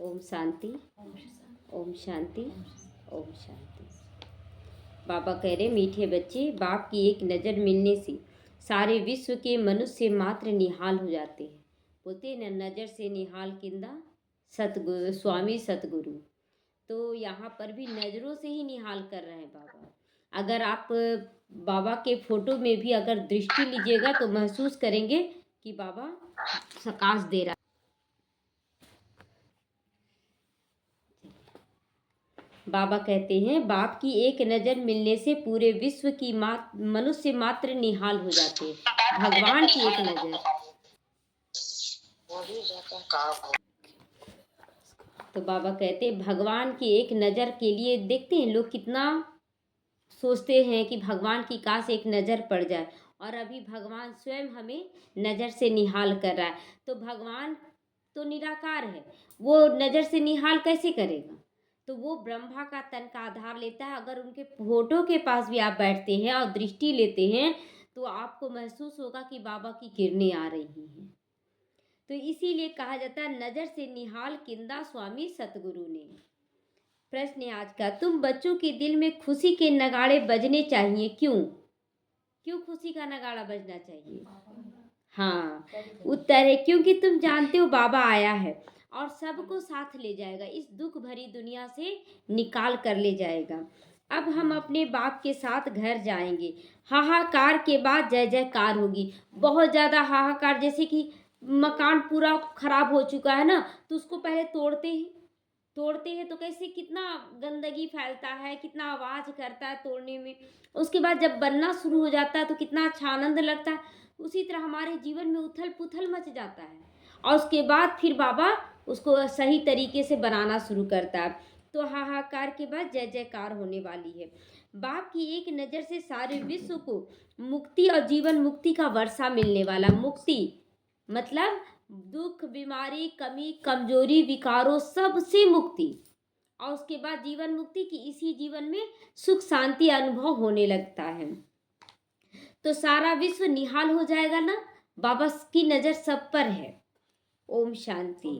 ओम शांति। ओम शांति। ओम शांति। बाबा कह रहे, मीठे बच्चे, बाप की एक नज़र मिलने से सारे विश्व के मनुष्य मात्र निहाल हो जाते हैं। बोलते हैं न, नज़र से निहाल किंदा सतगुरु स्वामी सतगुरु। तो यहाँ पर भी नज़रों से ही निहाल कर रहे हैं बाबा। अगर आप बाबा के फोटो में भी अगर दृष्टि लीजिएगा तो महसूस करेंगे कि बाबा प्रकाश दे रहा। बाबा कहते हैं, बाप की एक नज़र मिलने से पूरे विश्व की मनुष्य मात्र निहाल हो जाते हैं। भगवान की एक नज़र। तो बाबा कहते हैं, भगवान की एक नज़र के लिए देखते हैं लोग कितना सोचते हैं कि भगवान की काश एक नज़र पड़ जाए, और अभी भगवान स्वयं हमें नज़र से निहाल कर रहा है। तो भगवान तो निराकार है, वो नज़र से निहाल कैसे करेगा? तो वो ब्रह्मा का तन का आधार लेता है। अगर उनके फोटो के पास भी आप बैठते हैं और दृष्टि लेते हैं तो आपको महसूस होगा कि बाबा की किरणें आ रही हैं। तो इसीलिए कहा जाता है, नज़र से निहाल किंदा स्वामी सतगुरु ने। प्रश्न है आज का, तुम बच्चों के दिल में खुशी के नगाड़े बजने चाहिए, क्यों? क्यों खुशी का नगाड़ा बजना चाहिए? हाँ, उत्तर है क्योंकि तुम जानते हो बाबा आया है और सबको साथ ले जाएगा, इस दुख भरी दुनिया से निकाल कर ले जाएगा। अब हम अपने बाप के साथ घर जाएंगे। हाहाकार के बाद जय जयकार होगी। बहुत ज़्यादा हाहाकार, जैसे कि मकान पूरा खराब हो चुका है ना, तो उसको पहले तोड़ते हैं तो कैसे कितना गंदगी फैलता है, कितना आवाज़ करता है तोड़ने में। उसके बाद जब बनना शुरू हो जाता है तो कितना अच्छा आनंद लगता है। उसी तरह हमारे जीवन में उथल पुथल मच जाता है और उसके बाद फिर बाबा उसको सही तरीके से बनाना शुरू करता है। तो हाहाकार के बाद जय जयकार होने वाली है। बाप की एक नज़र से सारे विश्व को मुक्ति और जीवन मुक्ति का वर्षा मिलने वाला। मुक्ति मतलब दुख, बीमारी, कमी, कमजोरी, विकारों सबसे मुक्ति, और उसके बाद जीवन मुक्ति की इसी जीवन में सुख शांति अनुभव होने लगता है। तो सारा विश्व निहाल हो जाएगा ना। बाबा की नज़र सब पर है। ओम शांति।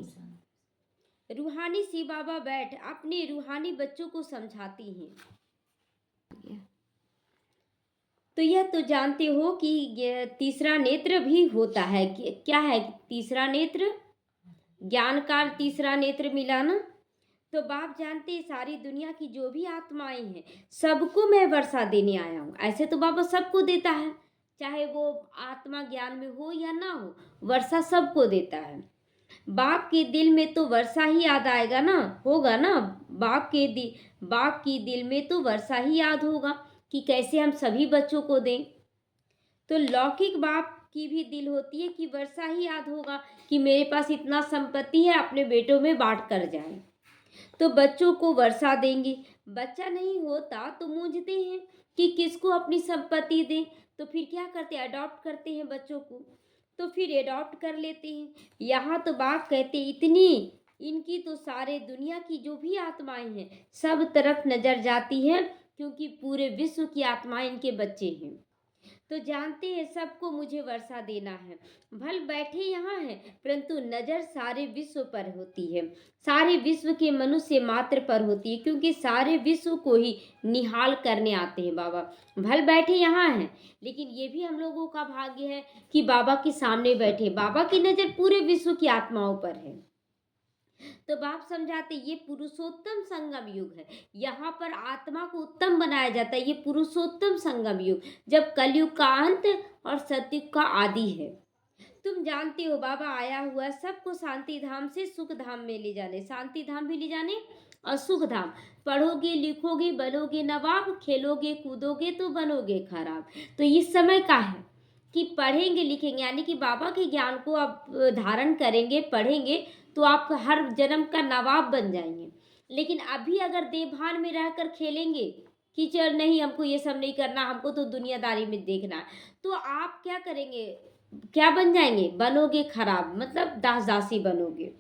रूहानी सी बाबा बैठ अपने रूहानी बच्चों को समझाती हैं। तो यह तो जानते हो कि ये तीसरा नेत्र भी होता है। क्या है तीसरा नेत्र? ज्ञान का तीसरा नेत्र मिला ना। तो बाप जानते हैं सारी दुनिया की जो भी आत्माएं हैं सबको मैं वर्षा देने आया हूँ। ऐसे तो बाबा सबको देता है, चाहे वो आत्मा ज्ञान में हो या ना हो, वर्षा सबको देता है। बाप के दिल में तो वर्षा ही याद आएगा ना, होगा ना। बाप की दिल में तो वर्षा ही याद होगा कि कैसे हम सभी बच्चों को दें। तो लौकिक बाप की भी दिल होती है कि वर्षा ही याद होगा कि मेरे पास इतना संपत्ति है, अपने बेटों में बांट कर जाए। तो बच्चों को वर्षा देंगे। बच्चा नहीं होता तो मूंझते हैं कि किसको अपनी संपत्ति दें। तो फिर क्या करते हैं, अडॉप्ट करते हैं बच्चों को, तो फिर अडॉप्ट कर लेते हैं। यहाँ तो बाप कहते इतनी इनकी तो सारे दुनिया की जो भी आत्माएं हैं सब तरफ नजर जाती है, क्योंकि पूरे विश्व की आत्माएं इनके बच्चे हैं। तो जानते हैं सबको मुझे वर्षा देना है। भल बैठे यहाँ हैं परंतु नज़र सारे विश्व पर होती है, सारे विश्व के मनुष्य मात्र पर होती है, क्योंकि सारे विश्व को ही निहाल करने आते हैं बाबा। भल बैठे यहाँ हैं, लेकिन ये भी हम लोगों का भाग्य है कि बाबा के सामने बैठे। बाबा की नज़र पूरे विश्व की आत्माओं पर है। तो बाप समझाते ये पुरुषोत्तम संगम युग है। यहाँ पर आत्मा को उत्तम बनाया जाता है। ये पुरुषोत्तम संगम युग, जब कलयुग का अंत और सतयुग का आदि है। तुम जानते हो बाबा आया हुआ सबको शांति धाम से सुख धाम में ले जाने, शांति धाम भी ले जाने और सुख धाम। पढ़ोगे लिखोगे बनोगे नवाब, खेलोगे कूदोगे तो बनोगे खराब। तो इस समय का है कि पढ़ेंगे लिखेंगे, यानी कि बाबा के ज्ञान को आप धारण करेंगे, पढ़ेंगे तो आप हर जन्म का नवाब बन जाएंगे। लेकिन अभी अगर देवभान में रहकर खेलेंगे कि चल नहीं हमको ये सब नहीं करना, हमको तो दुनियादारी में देखना है, तो आप क्या करेंगे, क्या बन जाएंगे, बनोगे खराब, मतलब दास दासी बनोगे।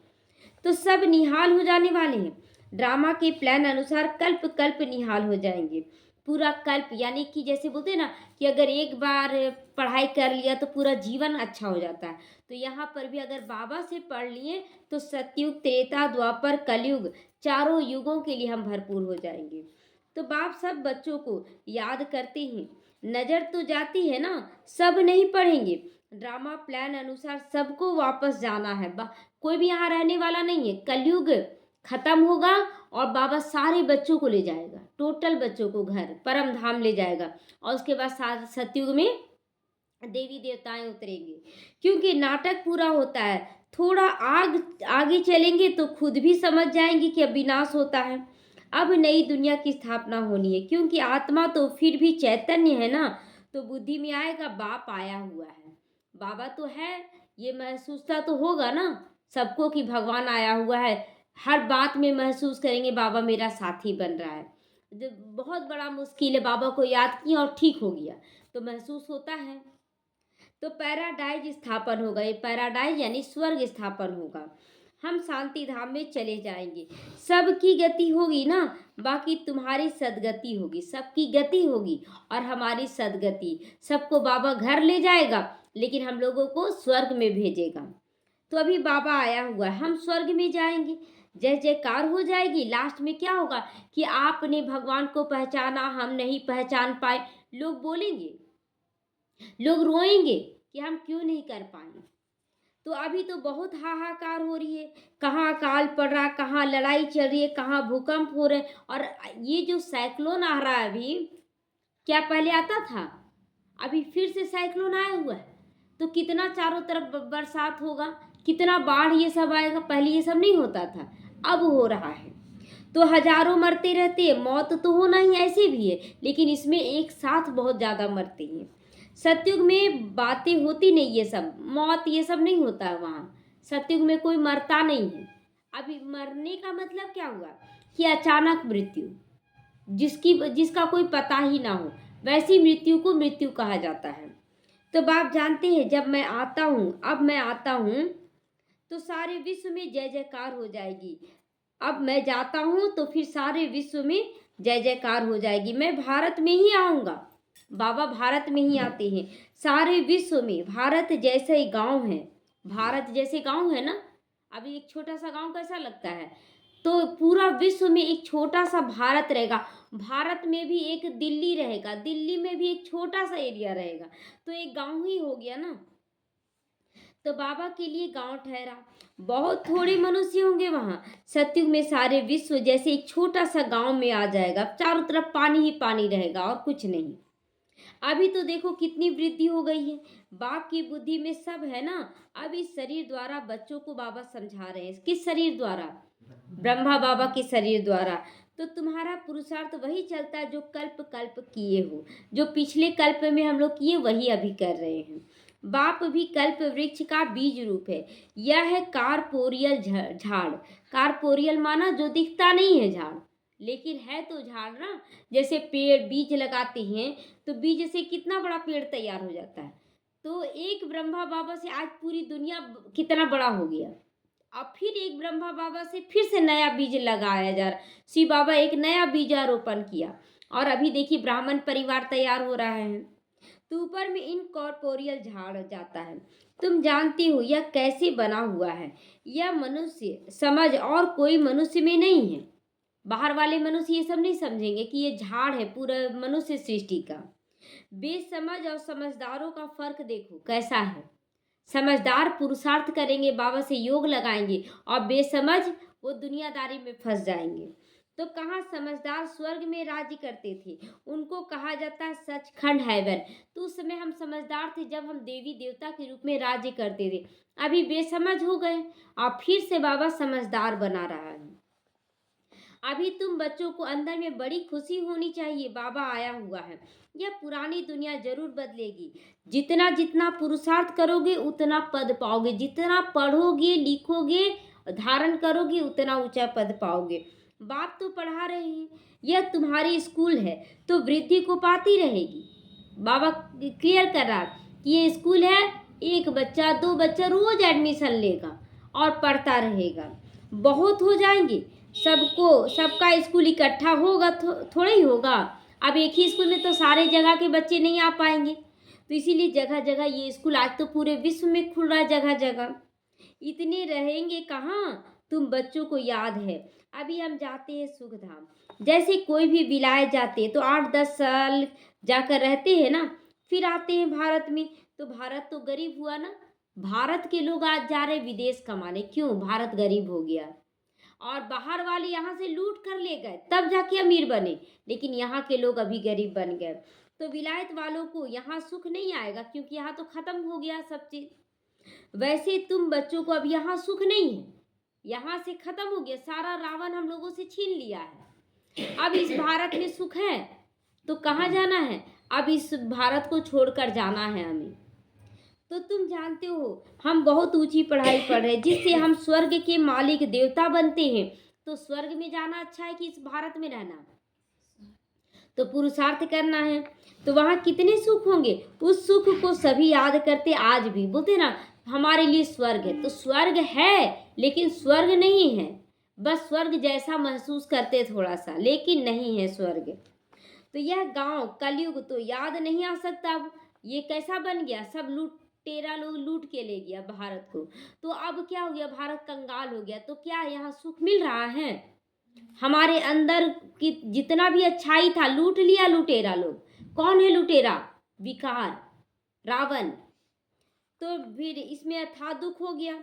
तो सब निहाल हो जाने वाले हैं। ड्रामा के प्लान अनुसार कल्प कल्प निहाल हो जाएंगे। पूरा कल्प, यानी कि जैसे बोलते हैं ना कि अगर एक बार पढ़ाई कर लिया तो पूरा जीवन अच्छा हो जाता है। तो यहाँ पर भी अगर बाबा से पढ़ लिए तो सतयुग, त्रेता, द्वापर, कलयुग, चारों युगों के लिए हम भरपूर हो जाएंगे। तो बाप सब बच्चों को याद करते हैं। नज़र तो जाती है ना, सब नहीं पढ़ेंगे। ड्रामा प्लान अनुसार सबको वापस जाना है। कोई भी यहाँ रहने वाला नहीं है। कलयुग खत्म होगा और बाबा सारे बच्चों को ले जाएगा, टोटल बच्चों को घर परम धाम ले जाएगा। और उसके बाद सतयुग में देवी देवताएं उतरेंगे, क्योंकि नाटक पूरा होता है। थोड़ा आगे चलेंगे तो खुद भी समझ जाएंगे कि अब विनाश होता है, अब नई दुनिया की स्थापना होनी है। क्योंकि आत्मा तो फिर भी चैतन्य है ना, तो बुद्धि में आएगा बाप आया हुआ है, बाबा तो है, ये महसूसता तो होगा ना सबको कि भगवान आया हुआ है। हर बात में महसूस करेंगे बाबा मेरा साथी बन रहा है। जब बहुत बड़ा मुश्किल है, बाबा को याद किया और ठीक हो गया तो महसूस होता है। तो पैराडाइज स्थापन होगा, ये पैराडाइज यानी स्वर्ग स्थापन होगा। हम शांति धाम में चले जाएंगे। सबकी गति होगी ना, बाकी तुम्हारी सदगति होगी, सबकी गति होगी और हमारी सदगति। सबको बाबा घर ले जाएगा लेकिन हम लोगों को स्वर्ग में भेजेगा। तो अभी बाबा आया हुआ है, हम स्वर्ग में जाएंगे, जय जयकार हो जाएगी। लास्ट में क्या होगा कि आपने भगवान को पहचाना, हम नहीं पहचान पाए। लोग बोलेंगे, लोग रोएंगे कि हम क्यों नहीं कर पाए। तो अभी तो बहुत हाहाकार हो रही है, कहाँ अकाल पड़ रहा, कहाँ लड़ाई चल रही है, कहाँ भूकंप हो रहे। और ये जो साइक्लोन आ रहा है अभी, क्या पहले आता था? अभी फिर से साइक्लोन आया हुआ है, तो कितना चारों तरफ बरसात होगा, कितना बाढ़ ये सब आएगा। पहले ये सब नहीं होता था, अब हो रहा है। तो हजारों मरते रहते हैं, मौत तो होना ही ऐसे भी है, लेकिन इसमें एक साथ बहुत ज़्यादा मरते हैं। सतयुग में बातें होती नहीं, ये सब मौत ये सब नहीं होता है वहाँ। सतयुग में कोई मरता नहीं है। अभी मरने का मतलब क्या हुआ कि अचानक मृत्यु, जिसका कोई पता ही ना हो, वैसी मृत्यु को मृत्यु कहा जाता है। तो बाप जानते हैं जब मैं आता हूँ, अब मैं आता हूँ तो सारे विश्व में जय जयकार हो जाएगी। अब मैं जाता हूँ तो फिर सारे विश्व में जय जयकार हो जाएगी। मैं भारत में ही आऊँगा, बाबा भारत में ही आते हैं। सारे विश्व में भारत जैसे गांव है, भारत जैसे गांव है ना, अभी एक छोटा सा गांव कैसा लगता है, तो पूरा विश्व में एक छोटा सा भारत रहेगा। भारत में भी एक दिल्ली रहेगा, दिल्ली में भी एक छोटा सा एरिया रहेगा, तो एक गांव ही हो गया ना। तो बाबा के लिए गांव ठहरा। बहुत थोड़े मनुष्य होंगे वहाँ। सतयुग में सारे विश्व जैसे एक छोटा सा गांव में आ जाएगा, चारों तरफ पानी ही पानी रहेगा और कुछ नहीं। अभी तो देखो कितनी वृद्धि हो गई है, बाप की बुद्धि में सब है ना। अब इस शरीर द्वारा बच्चों को बाबा समझा रहे हैं। किस शरीर द्वारा? ब्रह्मा बाबा के शरीर द्वारा। तो तुम्हारा पुरुषार्थ वही चलता है जो कल्प कल्प किए हो, जो पिछले कल्प में हम लोग किए वही अभी कर रहे हैं। बाप भी कल्प वृक्ष का बीज रूप है। यह है कारपोरियल झाड़। कारपोरियल माना जो दिखता नहीं है झाड़, लेकिन है तो झाड़ ना। जैसे पेड़ बीज लगाते हैं तो बीज से कितना बड़ा पेड़ तैयार हो जाता है। तो एक ब्रह्मा बाबा से आज पूरी दुनिया कितना बड़ा हो गया। अब फिर एक ब्रह्मा बाबा से फिर से नया बीज लगाया जा रहा। शिव बाबा एक नया बीजारोपण किया और अभी देखिए ब्राह्मण परिवार तैयार हो रहा है। तो ऊपर में इनकॉर्पोरियल झाड़ जाता है। तुम जानती हो यह कैसे बना हुआ है। यह मनुष्य समझ और कोई मनुष्य में नहीं है। बाहर वाले मनुष्य ये सब नहीं समझेंगे कि ये झाड़ है पूरा मनुष्य सृष्टि का। बेसमझ और समझदारों का फर्क देखो कैसा है। समझदार पुरुषार्थ करेंगे, बाबा से योग लगाएंगे, और बेसमझ वो दुनियादारी में फंस जाएंगे। तो कहाँ समझदार स्वर्ग में राज्य करते थे, उनको कहा जाता है सचखंड हेवन। तो उस समय हम समझदार थे जब हम देवी देवता के रूप में राज्य करते थे। अभी बेसमझ हो गए और फिर से बाबा समझदार बना रहा है। अभी तुम बच्चों को अंदर में बड़ी खुशी होनी चाहिए, बाबा आया हुआ है। यह पुरानी दुनिया जरूर बदलेगी। जितना जितना पुरुषार्थ करोगे उतना पद पाओगे, जितना पढ़ोगे लिखोगे धारण करोगे उतना ऊंचा पद पाओगे। बाप तो पढ़ा रहे हैं, यह तुम्हारी स्कूल है तो वृद्धि को पाती रहेगी। बाबा क्लियर कर रहा कि ये स्कूल है, एक बच्चा दो बच्चा रोज एडमिशन लेगा और पढ़ता रहेगा। बहुत हो जाएंगे, सबका स्कूल इकट्ठा होगा थोड़ा ही होगा। अब एक ही स्कूल में तो सारे जगह के बच्चे नहीं आ पाएंगे, तो इसीलिए जगह जगह ये स्कूल आज तो पूरे विश्व में खुल रहा है जगह जगह। इतने रहेंगे कहाँ, तुम बच्चों को याद है अभी हम जाते हैं सुखधाम, जैसे कोई भी विलायत जाते हैं तो 8-10 साल जाकर रहते हैं ना, फिर आते हैं भारत में। तो भारत तो गरीब हुआ ना, भारत के लोग आज जा रहे विदेश कमाने, क्यों? भारत गरीब हो गया और बाहर वाले यहाँ से लूट कर ले गए, तब जाके अमीर बने, लेकिन यहाँ के लोग अभी गरीब बन गए। तो विलायत वालों को यहाँ सुख नहीं आएगा, क्योंकि यहाँ तो खत्म हो गया सब चीज। वैसे तुम बच्चों को अब यहाँ सुख नहीं है, यहाँ से खत्म हो गया, सारा रावण हम लोगों से छीन लिया है। अब इस भारत में सुख है तो कहाँ जाना है? अब इस भारत को छोड़कर जाना है हमें। तो तुम जानते हो हम बहुत ऊंची पढ़ाई पढ़ रहे हैं, जिससे हम स्वर्ग के मालिक देवता बनते हैं। तो स्वर्ग में जाना अच्छा है कि इस भारत में रहना? तो पुरुषार्थ करना है, तो वहाँ कितने सुख होंगे, उस सुख को सभी याद करते आज भी, बोलते ना हमारे लिए स्वर्ग है। तो स्वर्ग है लेकिन स्वर्ग नहीं है, बस स्वर्ग जैसा महसूस करते थोड़ा सा, लेकिन नहीं है स्वर्ग। तो यह गांव कलयुग तो याद नहीं आ सकता। अब ये कैसा बन गया, सब लुटेरा लोग लूट के ले गया भारत को। तो अब क्या हो गया, भारत कंगाल हो गया। तो क्या यहाँ सुख मिल रहा है? हमारे अंदर की जितना भी अच्छाई था लूट लिया लुटेरा लोग। कौन है लुटेरा? विकार, रावण। तो फिर इसमें अथाह दुख हो गया।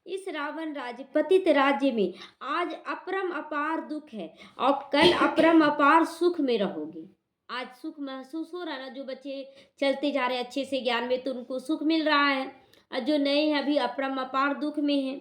इस रावण राज्य पतित राज्य में आज अपरम अपार दुख है और कल अपरम अपार सुख में रहोगे। आज सुख महसूस हो रहा है ना, जो बच्चे चलते जा रहे हैं अच्छे से ज्ञान में तो उनको सुख मिल रहा है, और जो नए हैं अभी अपरम अपार दुख में हैं।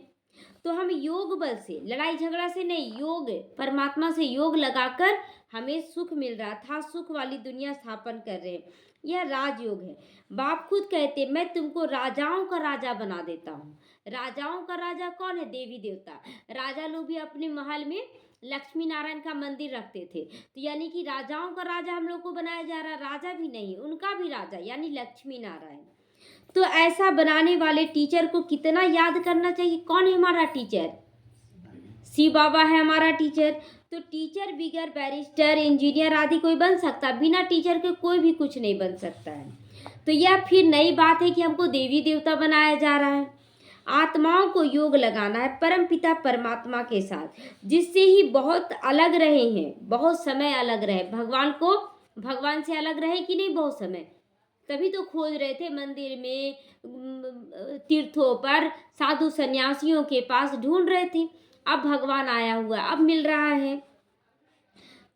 तो हम योग बल से, लड़ाई झगड़ा से नहीं, योग परमात्मा से योग लगाकर हमें सुख मिल रहा था, सुख वाली दुनिया स्थापन कर रहे हैं। यह राजयोग है। बाप खुद कहते मैं तुमको राजाओं का राजा बना देता हूँ। राजाओं का राजा कौन है? देवी देवता। राजा लोग भी अपने महल में लक्ष्मी नारायण का मंदिर रखते थे, तो यानी कि राजाओं का राजा हम लोग को बनाया जा रहा। राजा भी नहीं, उनका भी राजा यानी लक्ष्मी नारायण। तो ऐसा बनाने वाले टीचर को कितना याद करना चाहिए। कौन है हमारा टीचर? शिव बाबा है हमारा टीचर। तो टीचर बिगर बैरिस्टर इंजीनियर आदि कोई बन सकता, बिना टीचर के कोई भी कुछ नहीं बन सकता है। तो यह फिर नई बात है कि हमको देवी देवता बनाया जा रहा है। आत्माओं को योग लगाना है परम पिता परमात्मा के साथ, जिससे ही बहुत अलग रहे हैं, बहुत समय अलग रहे। भगवान को भगवान से अलग रहे कि नहीं बहुत समय, तभी तो खोज रहे थे मंदिर में, तीर्थों पर, साधु सन्यासियों के पास ढूंढ रहे थे। अब भगवान आया हुआ, अब मिल रहा है।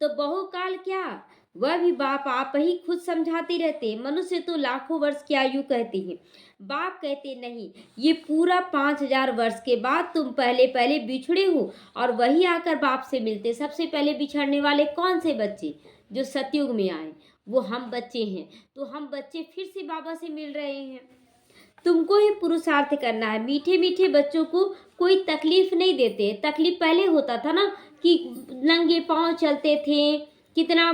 तो बहुकाल क्या, वह भी बाप आप ही खुद समझाते रहते हैं। मनुष्य तो लाखों वर्ष की आयु कहते हैं, बाप कहते नहीं, ये पूरा 5000 वर्ष के बाद तुम पहले पहले बिछड़े हो और वही आकर बाप से मिलते। सबसे पहले बिछड़ने वाले कौन से बच्चे? जो सतयुग में आए, वो हम बच्चे हैं। तो हम बच्चे फिर से बाबा से मिल रहे हैं। तुमको ही पुरुषार्थ करना है। मीठे मीठे बच्चों को कोई तकलीफ नहीं देते। तकलीफ पहले होता था ना कि नंगे पांव चलते थे, कितना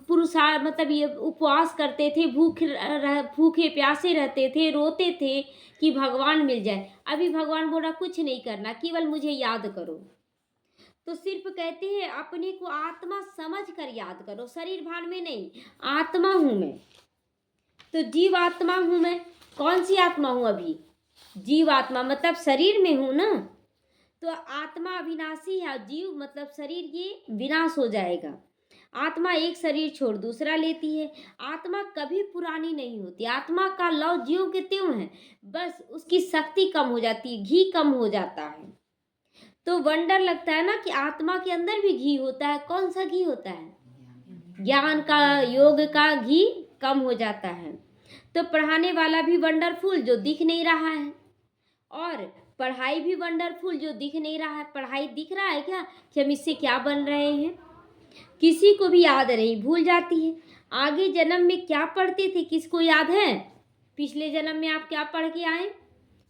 पुरुषार्थ, मतलब ये उपवास करते थे, भूखे प्यासे रहते थे, रोते थे कि भगवान मिल जाए। अभी भगवान बोल रहा कुछ नहीं करना, केवल मुझे याद करो। तो सिर्फ कहते हैं अपने को आत्मा समझ कर याद करो, शरीर भान में नहीं। आत्मा हूँ मैं, तो जीव आत्मा हूँ मैं। कौन सी आत्मा हूँ अभी? जीव आत्मा, मतलब शरीर में हूँ ना। तो आत्मा अविनाशी है, जीव मतलब शरीर ये विनाश हो जाएगा। आत्मा एक शरीर छोड़ दूसरा लेती है। आत्मा कभी पुरानी नहीं होती। आत्मा का लव ज्यों के त्यों है, बस उसकी शक्ति कम हो जाती है, घी कम हो जाता है। तो वंडर लगता है ना कि आत्मा के अंदर भी घी होता है। कौन सा घी होता है? ज्ञान का, योग का घी कम हो जाता है। तो पढ़ाने वाला भी वंडरफुल जो दिख नहीं रहा है, और पढ़ाई भी वंडरफुल जो दिख नहीं रहा है। पढ़ाई दिख रहा है क्या कि हम इससे क्या बन रहे हैं? किसी को भी याद नहीं, भूल जाती है। आगे जन्म में क्या पढ़ते थे, किसको याद है? पिछले जन्म में आप क्या पढ़ के आए,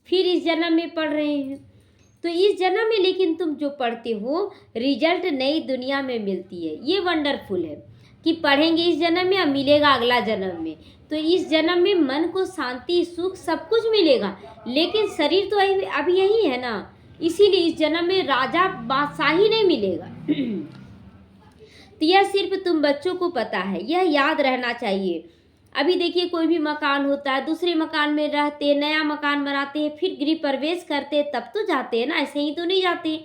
फिर इस जन्म में पढ़ रहे हैं। तो इस जन्म में लेकिन तुम जो पढ़ते हो रिजल्ट नई दुनिया में मिलती है। ये वंडरफुल है कि पढ़ेंगे इस जन्म में और मिलेगा अगला जन्म में। तो इस जन्म में मन को शांति सुख सब कुछ मिलेगा, लेकिन शरीर तो अभी यही है ना, इसीलिए इस जन्म में राजा बादशाही नहीं मिलेगा। तो यह सिर्फ तुम बच्चों को पता है, यह याद रहना चाहिए। अभी देखिए कोई भी मकान होता है, दूसरे मकान में रहते, नया मकान बनाते हैं, फिर गृह प्रवेश करते तब तो जाते हैं ना, ऐसे ही तो नहीं जाते।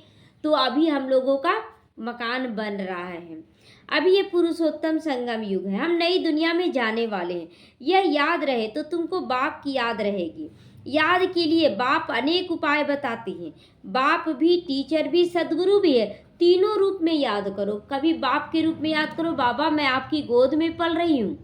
तो अभी हम लोगों का मकान बन रहा है। अभी ये पुरुषोत्तम संगम युग है, हम नई दुनिया में जाने वाले हैं। यह याद रहे तो तुमको बाप की याद रहेगी। याद के लिए बाप अनेक उपाय बताते हैं। बाप भी, टीचर भी, सदगुरु भी है। तीनों रूप में याद करो। कभी बाप के रूप में याद करो, बाबा मैं आपकी गोद में पल रही हूँ,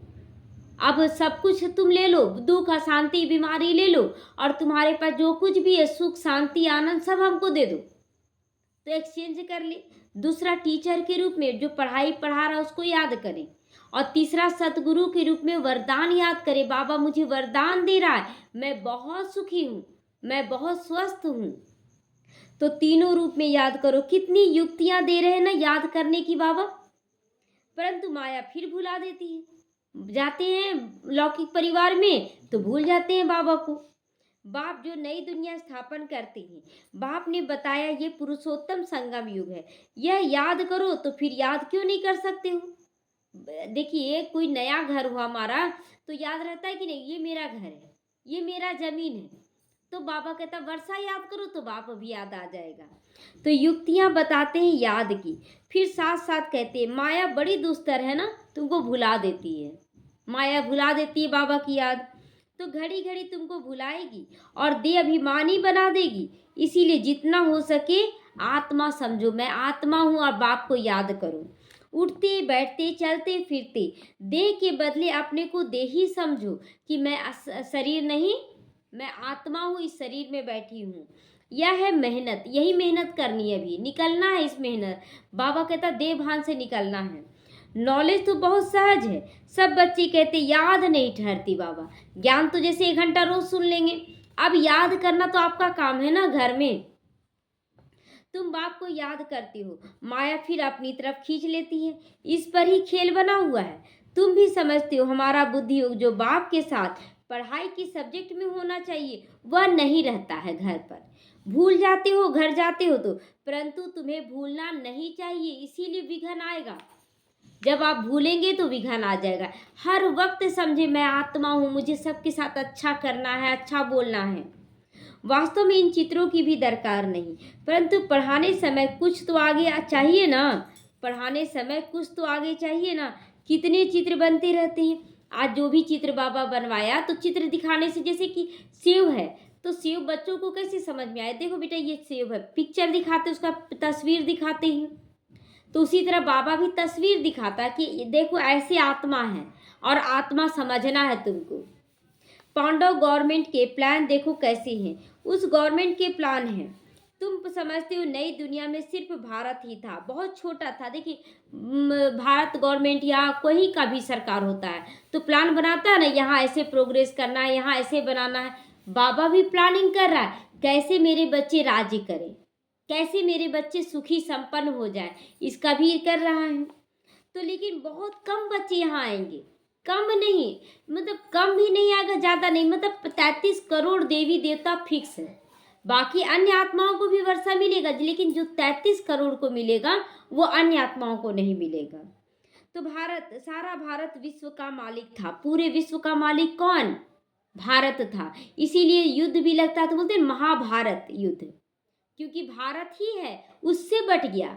अब सब कुछ तुम ले लो, दुख, अशांति, बीमारी ले लो, और तुम्हारे पास जो कुछ भी है, सुख, शांति, आनंद, सब हमको दे दो। तो एक्सचेंज कर ले। दूसरा टीचर के रूप में जो पढ़ाई पढ़ा रहा है उसको याद करें। और तीसरा सतगुरु के रूप में वरदान याद करें। बाबा मुझे वरदान दे रहा है, मैं बहुत सुखी हूँ, मैं बहुत स्वस्थ हूँ। तो तीनों रूप में याद करो। कितनी युक्तियां दे रहे हैं ना याद करने की बाबा, परंतु माया फिर भुला देती है। जाते हैं लौकिक परिवार में तो भूल जाते हैं बाबा को। बाप जो नई दुनिया स्थापन करते हैं, बाप ने बताया ये पुरुषोत्तम संगम युग है, यह याद करो। तो फिर याद क्यों नहीं कर सकते हो? देखिए कोई नया घर हुआ हमारा तो याद रहता है कि नहीं, ये मेरा घर है, ये मेरा जमीन है। तो बाबा कहता वर्षा याद करो, तो बाप भी याद आ जाएगा। तो युक्तियां बताते हैं याद की, फिर साथ साथ कहते हैं माया बड़ी दुस्तर है ना, तुमको भुला देती है। माया भुला देती है बाबा की याद, तो घड़ी घड़ी तुमको भुलाएगी और दे अभिमानी बना देगी। इसीलिए जितना हो सके आत्मा समझो, मैं आत्मा हूँ, और बाप को याद करो। उठते बैठते चलते फिरते देह के बदले अपने को देही समझो कि मैं शरीर नहीं, मैं आत्मा हूँ, इस शरीर में बैठी हूँ। यह है मेहनत, यही मेहनत करनी है, अभी निकलना है इस मेहनत। बाबा कहता देह भान से निकलना है। नॉलेज तो बहुत सहज है, सब बच्चे कहते याद नहीं ठहरती बाबा। ज्ञान तो जैसे 1 घंटा रोज सुन लेंगे, अब याद करना तो आपका काम है ना। घर में तुम बाप को याद करते हो, माया फिर अपनी तरफ खींच लेती है। इस पर ही खेल बना हुआ है। तुम भी समझते हो हमारा बुद्धि योग जो बाप के साथ पढ़ाई की सब्जेक्ट में होना चाहिए वह नहीं रहता है घर पर। भूल जाते हो घर जाते हो तो, परंतु तुम्हें भूलना नहीं चाहिए, इसीलिए विघन आएगा। जब आप भूलेंगे तो विघन आ जाएगा। हर वक्त समझे मैं आत्मा हूँ, मुझे सबके साथ अच्छा करना है, अच्छा बोलना है। वास्तव में इन चित्रों की भी दरकार नहीं, परंतु पढ़ाने समय कुछ तो आगे चाहिए ना। पढ़ाने समय कुछ तो आगे चाहिए ना। कितने चित्र बनते रहते हैं। आज जो भी चित्र बाबा बनवाया, तो चित्र दिखाने से, जैसे कि सेव है तो सेव बच्चों को कैसे समझ में आए, देखो बेटा ये सेव है, पिक्चर दिखाते, उसका तस्वीर दिखाते हैं। तो उसी तरह बाबा भी तस्वीर दिखाता कि देखो ऐसे आत्मा है और आत्मा समझना है तुमको। पांडव गवर्नमेंट के प्लान देखो कैसे हैं, उस गवर्नमेंट के प्लान हैं। तुम समझते हो नई दुनिया में सिर्फ भारत ही था, बहुत छोटा था। देखिए भारत गवर्नमेंट या कोई का भी सरकार होता है तो प्लान बनाता है ना, यहाँ ऐसे प्रोग्रेस करना है, यहाँ ऐसे बनाना है। बाबा भी प्लानिंग कर रहा है कैसे मेरे बच्चे राज्य करें, कैसे मेरे बच्चे सुखी संपन्न हो जाए, इसका भी कर रहा है। तो लेकिन बहुत कम बच्चे यहाँ आएंगे, कम नहीं, मतलब कम भी नहीं आएगा, ज़्यादा नहीं, मतलब 33 करोड़ देवी देवता फिक्स है। बाकी अन्य आत्माओं को भी वर्षा मिलेगा, लेकिन जो 33 करोड़ को मिलेगा वो अन्य आत्माओं को नहीं मिलेगा। तो भारत, सारा भारत विश्व का मालिक था। पूरे विश्व का मालिक कौन? भारत था। इसीलिए युद्ध भी लगता है तो बोलते हैं महाभारत युद्ध, क्योंकि भारत ही है उससे बट गया।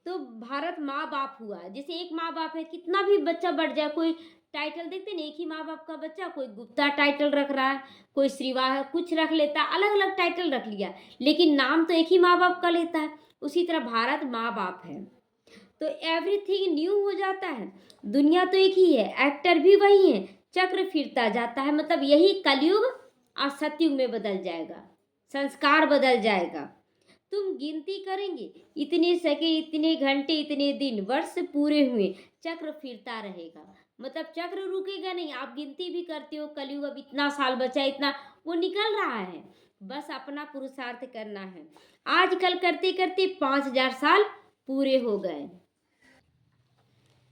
तो भारत माँ बाप हुआ। जैसे एक माँ बाप है, कितना भी बच्चा बढ़ जाए, कोई टाइटल देखते नहीं, एक ही माँ बाप का बच्चा, कोई गुप्ता टाइटल रख रहा है, कोई श्रीवाह कुछ रख लेता है, अलग अलग टाइटल रख लिया, लेकिन नाम तो एक ही माँ बाप का लेता है। उसी तरह भारत माँ बाप है तो एवरीथिंग न्यू हो जाता है। दुनिया तो एक ही है, एक्टर भी वही है, चक्र फिरता जाता है। मतलब यही कलयुग और सतयुग में बदल जाएगा, संस्कार बदल जाएगा। तुम गिनती करेंगे, इतने सेकंड, इतने घंटे, इतने दिन, वर्ष पूरे हुए, चक्र फिरता रहेगा। मतलब चक्र रुकेगा नहीं। आप गिनती भी करते हो, कलयुग अब इतना साल बचा, इतना, वो निकल रहा है, बस अपना पुरुषार्थ करना है। आजकल करते करते 5000 साल पूरे हो गए।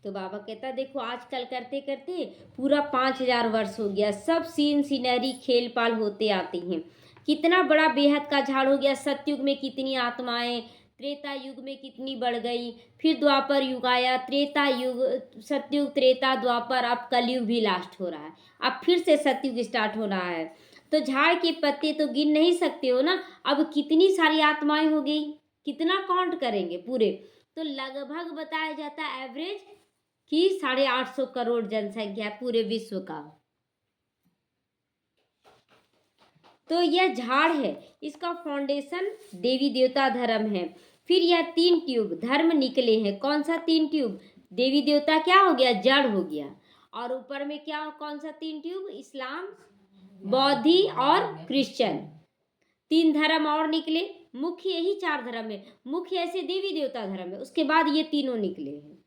तो बाबा कहता देखो आजकल करते करते पूरा 5000 वर्ष हो गया। सब सीन सीनरी खेल पाल होते आते हैं। कितना बड़ा बेहद का झाड़ हो गया। सतयुग में कितनी आत्माएं त्रेता युग में कितनी बढ़ गई, फिर द्वापर युग आया, त्रेता युग, सतयुग, त्रेता, द्वापर, अब कलयुग भी लास्ट हो रहा है, अब फिर से सतयुग स्टार्ट हो रहा है। तो झाड़ के पत्ते तो गिन नहीं सकते हो ना, अब कितनी सारी आत्माएं हो गई, कितना काउंट करेंगे पूरे। तो लगभग बताया जाता है एवरेज कि 850 करोड़ जनसंख्या है पूरे विश्व का। तो यह झाड़ है, इसका फाउंडेशन देवी देवता धर्म है। फिर यह 3 ट्यूब धर्म निकले हैं। कौन सा 3 ट्यूब? देवी देवता क्या हो गया, जड़ हो गया, और ऊपर में क्या, कौन सा 3 ट्यूब? इस्लाम, बौद्धि और क्रिश्चियन। 3 धर्म और निकले, मुख्य यही 4 धर्म है, मुख्य ऐसे देवी देवता धर्म है, उसके बाद ये तीनों निकले हैं।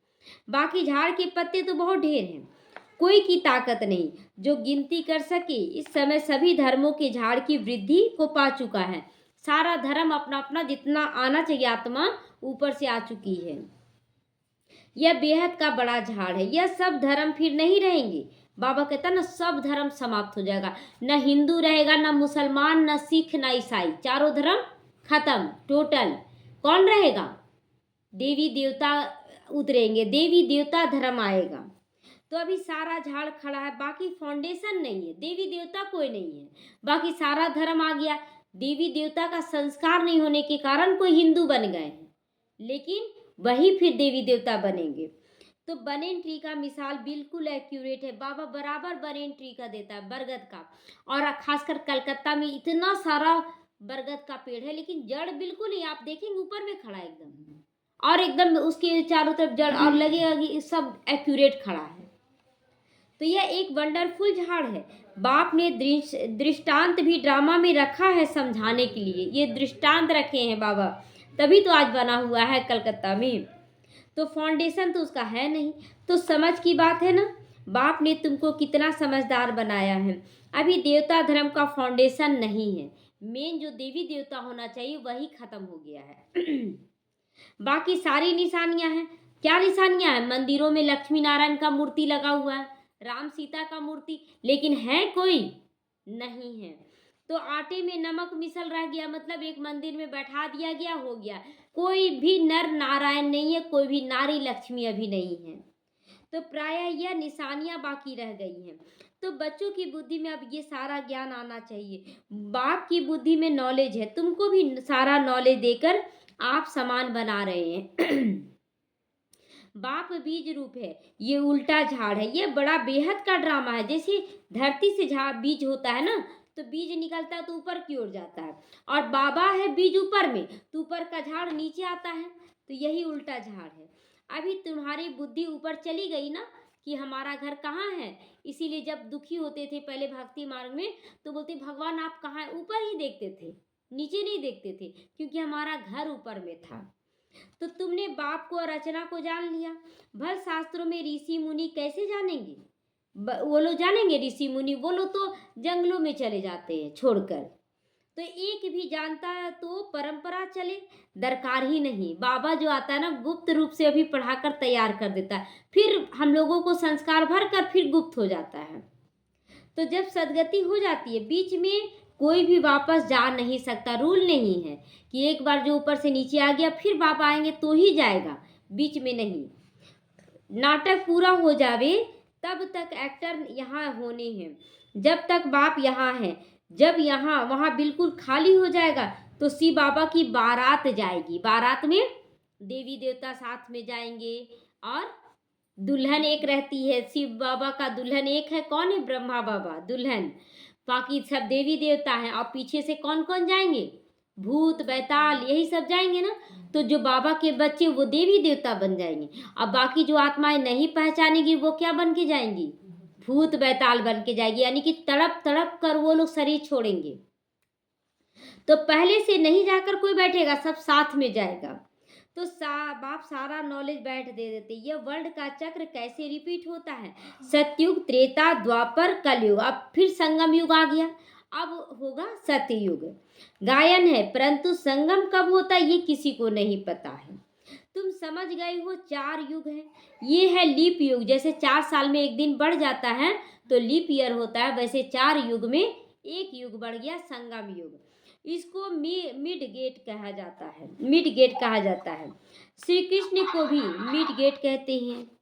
बाकी झाड़ के पत्ते तो बहुत ढेर हैं, कोई की ताकत नहीं जो गिनती कर सके। इस समय सभी धर्मों के झाड़ की वृद्धि को पा चुका है। सारा धर्म अपना अपना जितना आना चाहिए आत्मा ऊपर से आ चुकी है। यह बेहद का बड़ा झाड़ है। यह सब धर्म फिर नहीं रहेंगे। बाबा कहता ना, सब धर्म समाप्त हो जाएगा, न हिंदू रहेगा, न मुसलमान, न सिख, न ईसाई, चारों धर्म खत्म टोटल। कौन रहेगा? देवी देवता उतरेंगे, देवी देवता धर्म आएगा। तो अभी सारा झाड़ खड़ा है, बाकी फाउंडेशन नहीं है, देवी देवता कोई नहीं है, बाकी सारा धर्म आ गया। देवी देवता का संस्कार नहीं होने के कारण कोई हिंदू बन गए हैं, लेकिन वही फिर देवी देवता बनेंगे। तो बनेन ट्री का मिसाल बिल्कुल एक्यूरेट है। बाबा बराबर बनेन ट्री का देता है, बरगद का, और खासकर कलकत्ता में इतना सारा बरगद का पेड़ है, लेकिन जड़ बिल्कुल नहीं, आप देखेंगे ऊपर में खड़ा है एकदम, और एकदम उसके चारों तरफ जड़, और लगेगा कि सब एक्यूरेट खड़ा है। तो यह एक वंडरफुल झाड़ है। बाप ने दृष्टांत भी ड्रामा में रखा है समझाने के लिए, ये दृष्टांत रखे हैं बाबा, तभी तो आज बना हुआ है कलकत्ता में। तो फाउंडेशन तो उसका है नहीं, तो समझ की बात है ना, बाप ने तुमको कितना समझदार बनाया है। अभी देवता धर्म का फाउंडेशन नहीं है, मेन जो देवी देवता होना चाहिए वही खत्म हो गया है। बाकी सारी निशानियां हैं। क्या निशानियां हैं? मंदिरों में लक्ष्मी नारायण का मूर्ति लगा हुआ है, राम सीता का मूर्ति, लेकिन है कोई नहीं है। तो आटे में नमक मिसल रह गया, मतलब एक मंदिर में बैठा दिया गया, हो गया। कोई भी नर नारायण नहीं है, कोई भी नारी लक्ष्मी अभी नहीं है। तो प्रायः यह निशानियां बाकी रह गई हैं। तो बच्चों की बुद्धि में अब ये सारा ज्ञान आना चाहिए। बाप की बुद्धि में नॉलेज है, तुमको भी सारा नॉलेज देकर आप समान बना रहे हैं। बाप बीज रूप है, ये उल्टा झाड़ है, ये बड़ा बेहद का ड्रामा है। जैसे धरती से झाड़ बीज होता है ना, तो बीज निकलता है तो ऊपर की ओर जाता है, और बाबा है बीज ऊपर में, तो ऊपर का झाड़ नीचे आता है, तो यही उल्टा झाड़ है। अभी तुम्हारी बुद्धि ऊपर चली गई ना कि हमारा घर कहाँ है, इसीलिए जब दुखी होते थे पहले भक्ति मार्ग में तो बोलते भगवान आप कहाँ है, ऊपर ही देखते थे, नीचे नहीं देखते थे, क्योंकि हमारा घर ऊपर में था। तो तुमने बाप को और रचना को जान लिया। भल शास्त्रों में ऋषि मुनि कैसे जानेंगे? वो लोग जानेंगे ऋषि मुनि? वो लोग तो जंगलों में चले जाते हैं छोड़कर। तो एक भी जानता है तो परंपरा चले, दरकार ही नहीं। बाबा जो आता है ना, गुप्त रूप से अभी पढ़ाकर तैयार कर देता है, फिर हम लोगों को संस्कार भर कर फिर गुप्त हो जाता है। तो जब सदगति हो जाती है, बीच में कोई भी वापस जा नहीं सकता, रूल नहीं है कि एक बार जो ऊपर से नीचे आ गया फिर बाप आएंगे तो ही जाएगा, बीच में नहीं। नाटक पूरा हो जावे तब तक एक्टर यहाँ होने हैं, जब तक बाप यहाँ है। जब यहाँ वहाँ बिल्कुल खाली हो जाएगा तो शिव बाबा की बारात जाएगी, बारात में देवी देवता साथ में जाएंगे, और दुल्हन एक रहती है, शिव बाबा का दुल्हन एक है, कौन है? ब्रह्मा बाबा दुल्हन, बाकी सब देवी देवता हैं, और पीछे से कौन कौन जाएंगे? भूत बैताल, यही सब जाएंगे ना। तो जो बाबा के बच्चे वो देवी देवता बन जाएंगे, अब बाकी जो आत्माएं नहीं पहचानेगी वो क्या बन के जाएंगी? भूत बैताल बन के जाएगी, यानी कि तड़प तड़प कर वो लोग शरीर छोड़ेंगे। तो पहले से नहीं जाकर कोई बैठेगा, सब साथ में जाएगा। तो बाप सारा नॉलेज बैठ दे देते। यह वर्ल्ड का चक्र कैसे रिपीट होता है? सतयुग, त्रेता, द्वापर, कलयुग, अब फिर संगम युग आ गया, अब होगा सतयुग। गायन है, परंतु संगम कब होता है ये किसी को नहीं पता है। तुम समझ गए हो 4 युग है। ये है लीप युग, जैसे 4 साल में एक दिन बढ़ जाता है तो लीप ईयर होता है, वैसे 4 युग में एक युग बढ़ गया, संगम युग। इसको मिड गेट कहा जाता है, मिड गेट कहा जाता है। श्री कृष्ण को भी मिड गेट कहते हैं।